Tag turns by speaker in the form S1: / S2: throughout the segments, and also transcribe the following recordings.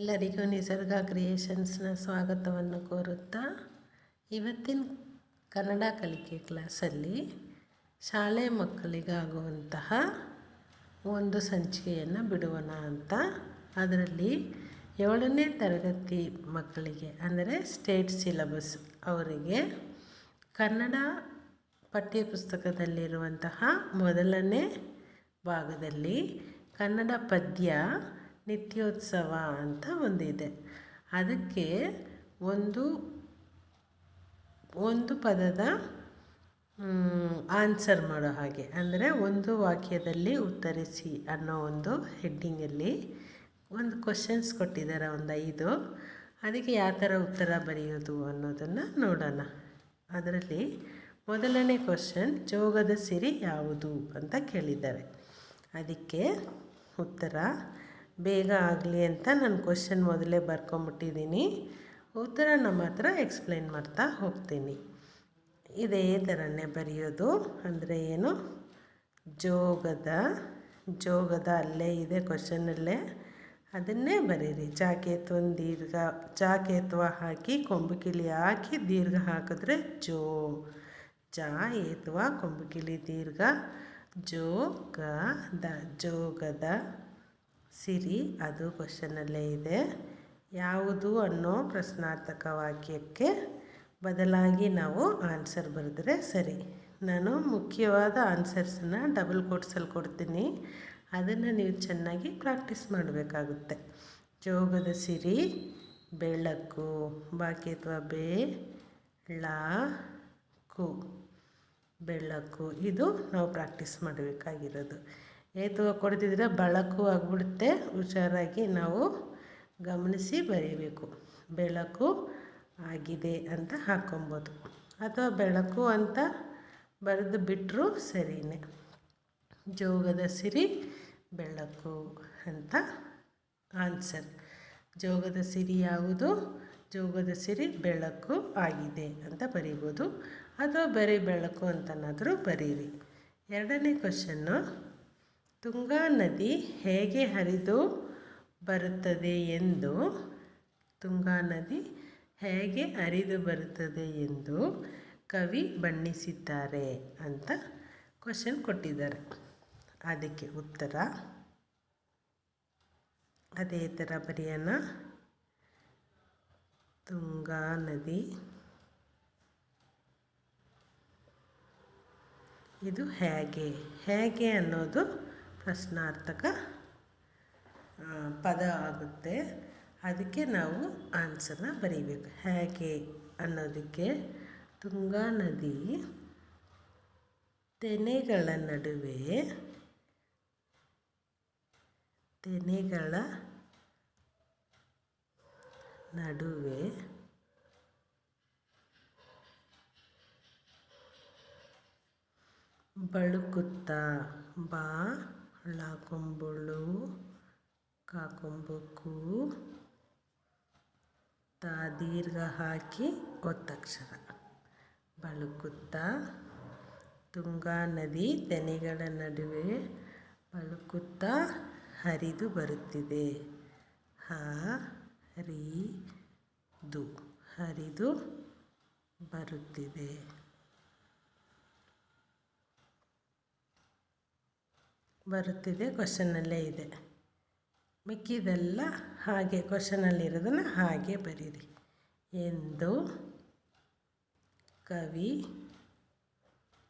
S1: ಎಲ್ಲರಿಗೂ ನಿಸರ್ಗ ಕ್ರಿಯೇಷನ್ಸ್ನ ಸ್ವಾಗತವನ್ನು ಕೋರುತ್ತಾ ಇವತ್ತಿನ ಕನ್ನಡ ಕಲಿಕೆ ಕ್ಲಾಸಲ್ಲಿ ಶಾಲೆ ಮಕ್ಕಳಿಗಾಗುವಂತಹ ಒಂದು ಸಂಚಿಕೆಯನ್ನು ಬಿಡುವಣ ಅಂತ. ಅದರಲ್ಲಿ 7ನೇ ತರಗತಿ ಮಕ್ಕಳಿಗೆ ಅಂದರೆ ಸ್ಟೇಟ್ ಸಿಲಬಸ್ ಅವರಿಗೆ ಕನ್ನಡ ಪಠ್ಯಪುಸ್ತಕದಲ್ಲಿರುವಂತಹ ಮೊದಲನೇ ಭಾಗದಲ್ಲಿ ಕನ್ನಡ ಪದ್ಯ ನಿತ್ಯೋತ್ಸವ ಅಂತ ಒಂದಿದೆ. ಅದಕ್ಕೆ ಒಂದು ಪದದ ಆನ್ಸರ್ ಮಾಡೋ ಹಾಗೆ, ಅಂದರೆ ಒಂದು ವಾಕ್ಯದಲ್ಲಿ ಉತ್ತರಿಸಿ ಅನ್ನೋ ಒಂದು ಹೆಡ್ಡಿಂಗಲ್ಲಿ ಒಂದು ಕ್ವಶನ್ಸ್ ಕೊಟ್ಟಿದ್ದಾರೆ, ಒಂದು 5. ಅದಕ್ಕೆ ಯಾವ ಥರ ಉತ್ತರ ಬರೆಯೋದು ಅನ್ನೋದನ್ನು ನೋಡೋಣ. ಅದರಲ್ಲಿ ಮೊದಲನೇ ಕ್ವಶನ್, ಜೋಗದ ಸಿರಿ ಯಾವುದು ಅಂತ ಕೇಳಿದ್ದಾರೆ. ಅದಕ್ಕೆ ಉತ್ತರ ಬೇಗ ಆಗಲಿ ಅಂತ ನಾನು ಕ್ವಶನ್ ಮೊದಲೇ ಬರ್ಕೊಂಬಿಟ್ಟಿದ್ದೀನಿ. ಉತ್ತರನ ಮಾತ್ರ ಎಕ್ಸ್ಪ್ಲೈನ್ ಮಾಡ್ತಾ ಹೋಗ್ತೀನಿ. ಇದೇ ಥರನೇ ಬರೆಯೋದು. ಅಂದರೆ ಏನು, ಜೋಗದ ಅಲ್ಲೇ ಇದೆ ಕ್ವಶನಲ್ಲೇ, ಅದನ್ನೇ ಬರೀರಿ. ಚಾಕೇತ್ವನ ದೀರ್ಘ, ಚಾಕೇತ್ವ ಹಾಕಿ ಕೊಂಬು ಕಿಲಿ ಹಾಕಿ ದೀರ್ಘ ಹಾಕಿದ್ರೆ ಏತ್ವ ಕೊಂಬು ಕಿಲಿ ದೀರ್ಘ ಜೋಗದ ಸಿರಿ, ಅದು ಕ್ವಶನಲ್ಲೇ ಇದೆ. ಯಾವುದು ಅನ್ನೋ ಪ್ರಶ್ನಾರ್ಥಕ ವಾಕ್ಯಕ್ಕೆ ಬದಲಾಗಿ ನಾವು ಆನ್ಸರ್ ಬರೆದ್ರೆ ಸರಿ. ನಾನು ಮುಖ್ಯವಾದ ಆನ್ಸರ್ಸನ್ನು ಡಬಲ್ ಕೋಟ್ಸಲ್ಲಿ ಕೊಡ್ತೀನಿ, ಅದನ್ನು ನೀವು ಚೆನ್ನಾಗಿ ಪ್ರಾಕ್ಟೀಸ್ ಮಾಡಬೇಕಾಗುತ್ತೆ. ಜೋಗದ ಸಿರಿ ಬೆಳಕು, ಬಾಕೇತ್ವ ಬೆಳಕು, ಇದು ನಾವು ಪ್ರಾಕ್ಟೀಸ್ ಮಾಡಬೇಕಾಗಿರೋದು. ಏತ್ವ ಕೊಡ್ತಿದ್ರೆ ಬಳಕು ಆಗಿಬಿಡುತ್ತೆ. ಹುಷಾರಾಗಿ ನಾವು ಗಮನಿಸಿ ಬರೀಬೇಕು. ಬೆಳಕು ಆಗಿದೆ ಅಂತ ಹಾಕ್ಕೊಬೋದು, ಅಥವಾ ಬೆಳಕು ಅಂತ ಬರೆದು ಬಿಟ್ಟರು ಸರಿಯೇ. ಜೋಗದ ಸಿರಿ ಬೆಳಕು ಅಂತ ಆನ್ಸರ್. ಜೋಗದ ಸಿರಿ ಯಾವುದು? ಜೋಗದ ಸಿರಿ ಬೆಳಕು ಆಗಿದೆ ಅಂತ ಬರೀಬೋದು, ಅಥವಾ ಬರೀ ಬೆಳಕು ಅಂತನಾದರೂ ಬರೀರಿ. 2ನೇ ಕ್ವಶನ್ನು, ತುಂಗಾ ನದಿ ಹೇಗೆ ಹರಿದು ಬರುತ್ತದೆ ಎಂದು ಕವಿ ಬಣ್ಣಿಸಿದ್ದಾರೆ ಅಂತ ಕ್ವಶನ್ ಕೊಟ್ಟಿದ್ದಾರೆ. ಅದಕ್ಕೆ ಉತ್ತರ ಅದೇ ಥರ ಬರೆಯೋಣ. ತುಂಗಾ ನದಿ, ಇದು ಹೇಗೆ ಅನ್ನೋದು ಪ್ರಶ್ನಾರ್ಥಕ ಪದ ಆಗುತ್ತೆ. ಅದಕ್ಕೆ ನಾವು ಆನ್ಸರ್ನ ಬರೀಬೇಕು. ಹೇಗೆ ಅನ್ನೋದಕ್ಕೆ, ತುಂಗಾ ನದಿ ತೆನೆಗಳ ನಡುವೆ ಬಳುಕುತ್ತಾ, ಬಾ ಳಕೊಂಬಳು ಕಾಕೊಂಬಕು ತಾ ದೀರ್ಘ ಹಾಕಿ ಒತ್ತಕ್ಷರ, ಬಳುಕುತ್ತಾ ತುಂಗಾ ನದಿ ತೆನೆಗಳ ನಡುವೆ ಬಳುಕುತ್ತಾ ಹರಿದು ಬರುತ್ತಿದೆ. ಹರಿದು ಬರುತ್ತಿದೆ ಕ್ವಶನಲ್ಲೇ ಇದೆ. ಮಿಕ್ಕಿದೆಲ್ಲ ಹಾಗೆ ಕ್ವಶನಲ್ಲಿರೋದನ್ನು ಹಾಗೆ ಬರೀರಿ. ಎಂದು ಕವಿ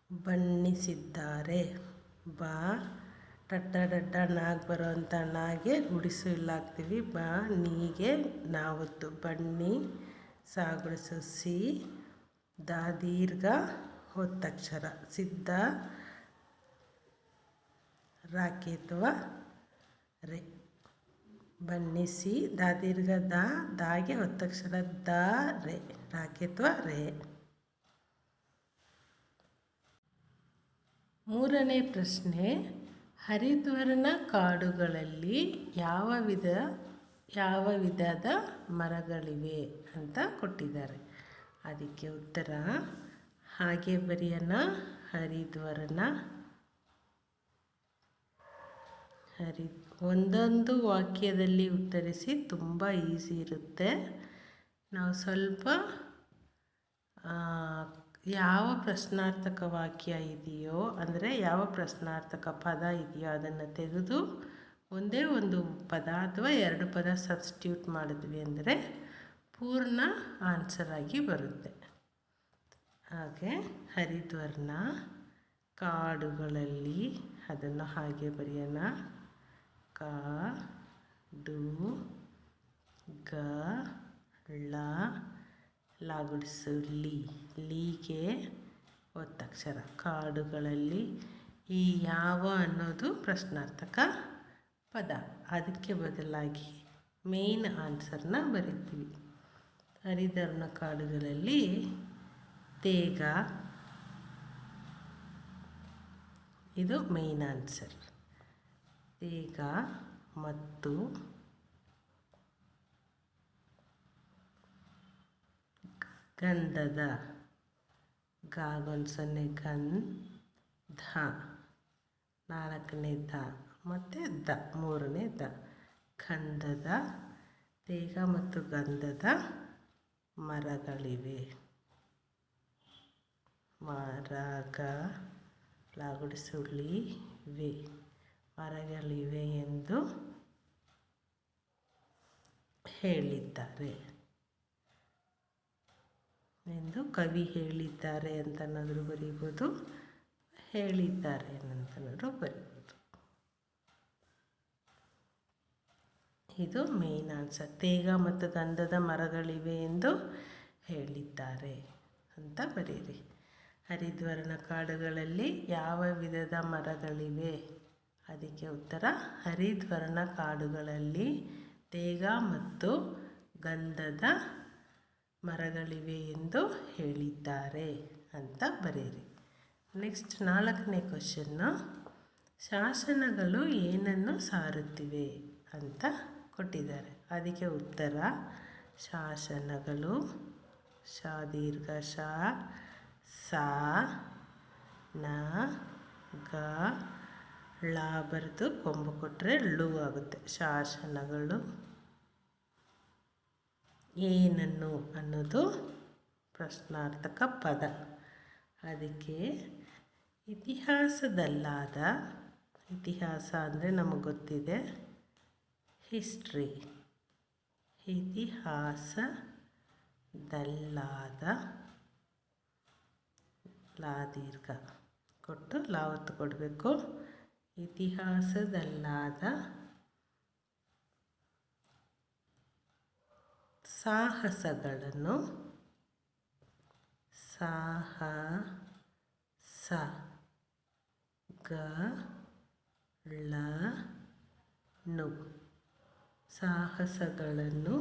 S1: ಬಣ್ಣಿಸಿದ್ದಾರೆ. ಬಾ ಟಡ್ಡ ನಾಗ್ ಬರೋವಂಥ ನಾಗೆ ಗುಡಿಸು ಇಲ್ಲಾಗ್ತೀವಿ. ಬಾ ನೀಗೆ ನಾವತ್ತು ಬಣ್ಣಿ ಸಾಗುಡಿಸು ಸಿ ದಾ ದೀರ್ಘ ಒತ್ತಕ್ಷರ ಸಿದ್ಧ ರಾಕೇತ್ವ ರೇ ಬಣ್ಣಿಸಿ ದಾ ದೀರ್ಘ ದಾಗೆ ಒತ್ತಕ್ಷರ ರೇ ರಾಕೇತ್ವ ರೇ. 3ನೇ ಪ್ರಶ್ನೆ, ಹರಿದ್ವರ್ಣ ಕಾಡುಗಳಲ್ಲಿ ಯಾವ ವಿಧದ ಮರಗಳಿವೆ ಅಂತ ಕೊಟ್ಟಿದ್ದಾರೆ. ಅದಕ್ಕೆ ಉತ್ತರ ಹಾಗೆ ಬರೆಯೋಣ. ಹರಿ ಒಂದೊಂದು ವಾಕ್ಯದಲ್ಲಿ ಉತ್ತರಿಸಿ. ತುಂಬ ಈಸಿ ಇರುತ್ತೆ. ನಾವು ಸ್ವಲ್ಪ ಯಾವ ಪ್ರಶ್ನಾರ್ಥಕ ವಾಕ್ಯ ಇದೆಯೋ, ಅಂದರೆ ಯಾವ ಪ್ರಶ್ನಾರ್ಥಕ ಪದ ಇದೆಯೋ ಅದನ್ನು ತೆಗೆದು ಒಂದೇ ಒಂದು ಪದ ಅಥವಾ 2 ಪದ ಸಬ್ಸ್ಟಿಟ್ಯೂಟ್ ಮಾಡಿದ್ವಿ ಅಂದರೆ ಪೂರ್ಣ ಆನ್ಸರಾಗಿ ಬರುತ್ತೆ. ಹಾಗೆ ಹರಿದ್ವರ್ಣ ಕಾಡುಗಳಲ್ಲಿ, ಅದನ್ನು ಹಾಗೆ ಬರೆಯೋಣ. ಕ ಡು ಗ ಳ ಲಾಗುಡಿಸು ಲಿ, ಲೀಗೆ ಒತ್ತಕ್ಷರ. ಕಾಡುಗಳಲ್ಲಿ ಈ ಯಾವ ಅನ್ನೋದು ಪ್ರಶ್ನಾರ್ಥಕ ಪದ, ಅದಕ್ಕೆ ಬದಲಾಗಿ ಮೇನ್ ಆನ್ಸರ್ನ ಬರಿತೀವಿ. ಹರಿದ್ವರ್ಣ ಕಾಡುಗಳಲ್ಲಿ ತೇಗ, ಇದು ಮೇನ್ ಆನ್ಸರ್. ತೇಗ ಮತ್ತು ಗಂಧದ, ಗಾಗೊಂದು ಗಂಧ, 4ನೇ ದ ಮತ್ತು ದ, 3ನೇ ದ. ಗಂಧದ, ತೇಗ ಮತ್ತು ಗಂಧದ ಮರಗಳಿವೆ. ಮರಗಳಿವೆ, ಮರಗಳಿವೆ ಎಂದು ಹೇಳಿದ್ದಾರೆ ಎಂದು ಕವಿ ಹೇಳಿದ್ದಾರೆ ಅಂತನಾದರೂ ಬರೀಬೋದು, ಹೇಳಿದ್ದಾರೆ ಅಂತನಾದರೂ ಬರೀಬೋದು. ಇದು ಮೇನ್ ಆನ್ಸರ್. ತೇಗ ಮತ್ತು ಗಂಧದ ಮರಗಳಿವೆ ಎಂದು ಹೇಳಿದ್ದಾರೆ ಅಂತ ಬರೀರಿ. ಹರಿದ್ವರ್ಣ ಕಾಡುಗಳಲ್ಲಿ ಯಾವ ವಿಧದ ಮರಗಳಿವೆ? ಅದಕ್ಕೆ ಉತ್ತರ ಹರಿದ್ವರ್ಣ ಕಾಡುಗಳಲ್ಲಿ ತೇಗ ಮತ್ತು ಗಂಧದ ಮರಗಳಿವೆ ಎಂದು ಹೇಳಿದ್ದಾರೆ ಅಂತ ಬರೀರಿ. ನೆಕ್ಸ್ಟ್ 4ನೇ ಕ್ವಶನ್ನು, ಶಾಸನಗಳು ಏನನ್ನು ಸಾರುತ್ತಿವೆ ಅಂತ ಕೊಟ್ಟಿದ್ದಾರೆ. ಅದಕ್ಕೆ ಉತ್ತರ ಶಾಸನಗಳು, ಶ ದೀರ್ಘ ಶ, ಸ ನ ಗ ಳ ಬರೆದು ಕೊಂಬು ಕೊಟ್ಟರೆ ಳು ಆಗುತ್ತೆ. ಶಾಸನಗಳು ಏನನ್ನು ಅನ್ನೋದು ಪ್ರಶ್ನಾರ್ಥಕ ಪದ. ಅದಕ್ಕೆ ಇತಿಹಾಸದಲ್ಲಾದ, ಇತಿಹಾಸ ಅಂದರೆ ನಮಗೆ ಗೊತ್ತಿದೆ ಹಿಸ್ಟ್ರಿ, ಇತಿಹಾಸದಲ್ಲಾದ ಲಾ ದೀರ್ಘ ಕೊಟ್ಟು ಲಾವತ್ತು ಕೊಡಬೇಕು. ಇತಿಹಾಸದಲ್ಲಾದ ಸಾಹಸಗಳನ್ನು, ಸಾಹಸಗಳನ್ನು, ಸಾಹಸಗಳನ್ನು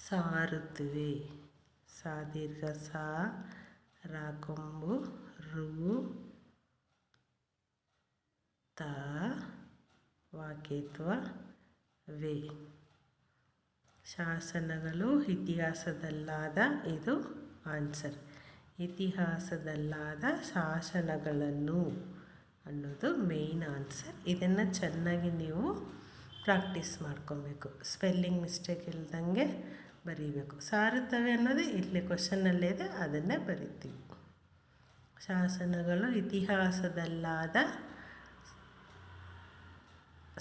S1: ಸಾರುತ್ತಿವೆ. ಸಾ ದೀರ್ಘ ಸಾ, ರಾ ಕೊಂಬು ರು, ತ ವಾಕೇತ್ವ ವೇ. ಶಾಸನಗಳು ಇತಿಹಾಸದಲ್ಲಾದ, ಇದು ಆನ್ಸರ್. ಇತಿಹಾಸದಲ್ಲಾದ ಶಾಸನಗಳನ್ನು ಅನ್ನೋದು ಮೇನ್ ಆನ್ಸರ್. ಇದನ್ನು ಚೆನ್ನಾಗಿ ನೀವು ಪ್ರಾಕ್ಟೀಸ್ ಮಾಡ್ಕೊಬೇಕು. ಸ್ಪೆಲ್ಲಿಂಗ್ ಮಿಸ್ಟೇಕ್ ಇಲ್ದಂಗೆ ಬರೀಬೇಕು. ಸಾರುತ್ತವೆ ಅನ್ನೋದು ಇಲ್ಲಿ ಕ್ವಶನ್ನಲ್ಲೇ ಇದೆ, ಅದನ್ನೇ ಬರಿತೀವಿ. ಶಾಸನಗಳು ಇತಿಹಾಸದಲ್ಲಾದ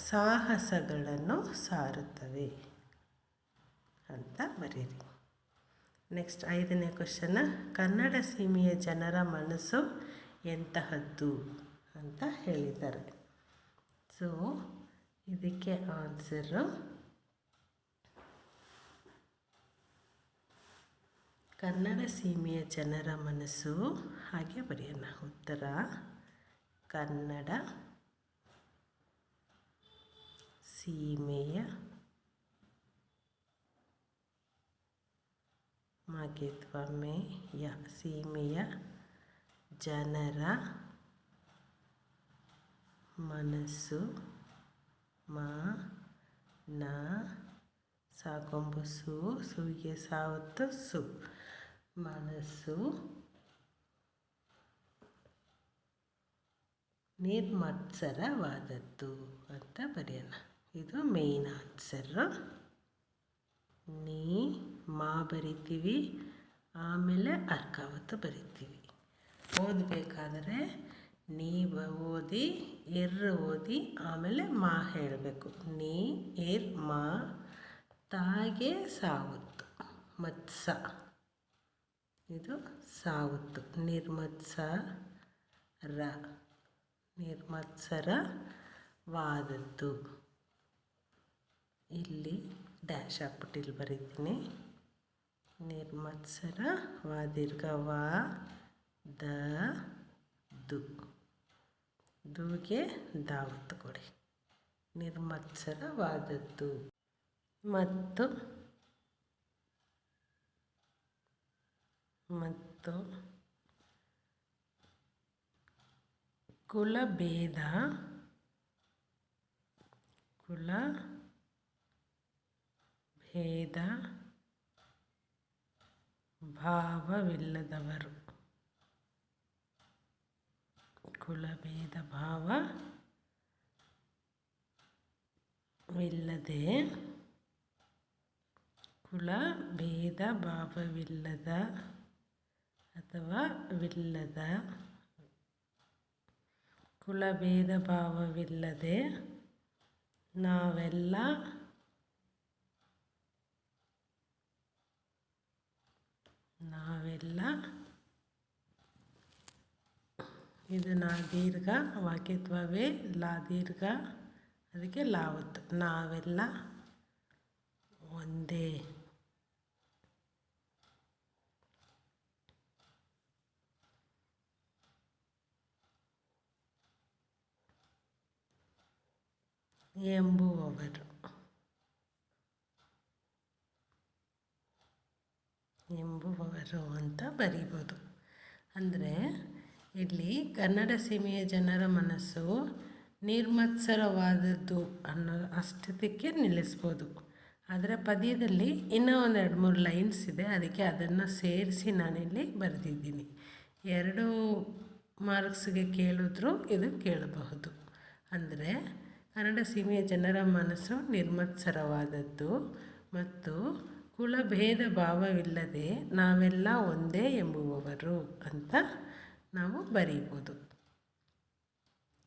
S1: ಸಾಹಸಗಳನ್ನು ಸಾರುತ್ತವೆ ಅಂತ ಬರೀರಿ. ನೆಕ್ಸ್ಟ್ 5ನೇ ಕ್ವಶನ್ನ, ಕನ್ನಡ ಸೀಮೆಯ ಜನರ ಮನಸ್ಸು ಎಂತಹದ್ದು ಅಂತ ಹೇಳಿದ್ದಾರೆ. ಸೊ ಇದಕ್ಕೆ ಆನ್ಸರು ಕನ್ನಡ ಸೀಮೆಯ ಜನರ ಮನಸ್ಸು, ಹಾಗೆ ಬರೆಯೋಣ. ಉತ್ತರ ಕನ್ನಡ ಸೀಮೆಯ ಮಾಗೇತ್ವಮೆಯ ಸೀಮೆಯ ಜನರ ಮನಸ್ಸು, ಮ ನ ಸಾಕೊಂಬು ಸು, ಸುವಿಗೆ ಸಾವತ್ತು ಸು, ಮನಸ್ಸು ನಿರ್ಮತ್ಸರವಾದದ್ದು ಅಂತ ಬರೆಯೋಣ. ಇದು ಮೇಯ್ನ್ ಆನ್ಸರು. ನೀ ಮಾ ಬರಿತೀವಿ, ಆಮೇಲೆ ಅರ್ಕಾವತ್ತು ಬರಿತೀವಿ. ಓದಬೇಕಾದ್ರೆ ನೀ ಓದಿ, ಓದಿ, ಆಮೇಲೆ ಮಾ ಹೇಳಬೇಕು. ನೀ ಮಾ, ತಾಗೆ ಸಾವತ್ತು, ಮತ್ಸ, ಇದು ಸಾವತ್ತು. ನಿರ್ಮತ್ಸರವಾದದ್ದು. ಇಲ್ಲಿ ಡ್ಯಾಶ್ ಹಾಕ್ಬಿಟ್ಟು ಇಲ್ಲಿ ಬರೀತೀನಿ. ನಿರ್ಮತ್ಸರವಾದದ್ದು. ದೂಗೆ ದಾವತ್ತು ಕೊಡಿ. ನಿರ್ಮತ್ಸರವಾದದ್ದು. ಮತ್ತು ಕುಲಭೇದ ಭಾವವಿಲ್ಲದವರು. ಕುಲಭೇದ ಭಾವವಿಲ್ಲದೆ, ಕುಲಭೇದ ಭಾವವಿಲ್ಲದ ಅಥವಾ ವಿಲ್ಲದ, ಕುಲಭೇದ ಭಾವವಿಲ್ಲದೆ ನಾವೆಲ್ಲ ಇದು ನಾ ದೀರ್ಘ, ವಾಕ್ಯತ್ವವೇ ಲಾ ದೀರ್ಘ, ಅದಕ್ಕೆ ಲಾವತ್ತು. ನಾವೆಲ್ಲ ಒಂದೇ. ಎಂಬುವವರು ಅಂತ ಬರೀಬೋದು. ಅಂದರೆ ಇಲ್ಲಿ ಕನ್ನಡ ಸೀಮೆಯ ಜನರ ಮನಸ್ಸು ನಿರ್ಮತ್ಸರವಾದದ್ದು ಅನ್ನೋ ಅಷ್ಟಕ್ಕೆ ನಿಲ್ಲಿಸ್ಬೋದು. ಆದರೆ ಪದ್ಯದಲ್ಲಿ ಇನ್ನೂ ಒಂದು 2-3 ಲೈನ್ಸ್ ಇದೆ, ಅದಕ್ಕೆ ಅದನ್ನು ಸೇರಿಸಿ ನಾನಿಲ್ಲಿ ಬರೆದಿದ್ದೀನಿ. 2 ಮಾರ್ಕ್ಸ್ಗೆ ಕೇಳಿದ್ರು ಇದು ಕೇಳಬಹುದು. ಅಂದರೆ ಕನ್ನಡ ಸೀಮೆಯ ಜನರ ಮನಸ್ಸು ನಿರ್ಮತ್ಸರವಾದದ್ದು ಮತ್ತು ಕುಲಭೇದ ಭಾವವಿಲ್ಲದೆ ನಾವೆಲ್ಲ ಒಂದೇ ಎಂಬುವವರು ಅಂತ ನಾವು ಬರೀಬೋದು.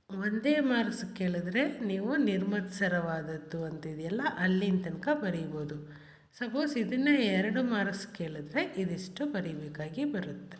S1: ಒಂದೇ ಮಾರ್ಕ್ಸ್ ಕೇಳಿದ್ರೆ ನೀವು ನಿರ್ಮತ್ಸರವಾದದ್ದು ಅಂತಿದೆಯಲ್ಲ ಅಲ್ಲಿನ ತನಕ ಬರೀಬೋದು. ಸಪೋಸ್ ಇದನ್ನೇ 2 ಮಾರ್ಕ್ಸ್ ಕೇಳಿದ್ರೆ ಇದಿಷ್ಟು ಬರೀಬೇಕಾಗಿ ಬರುತ್ತೆ.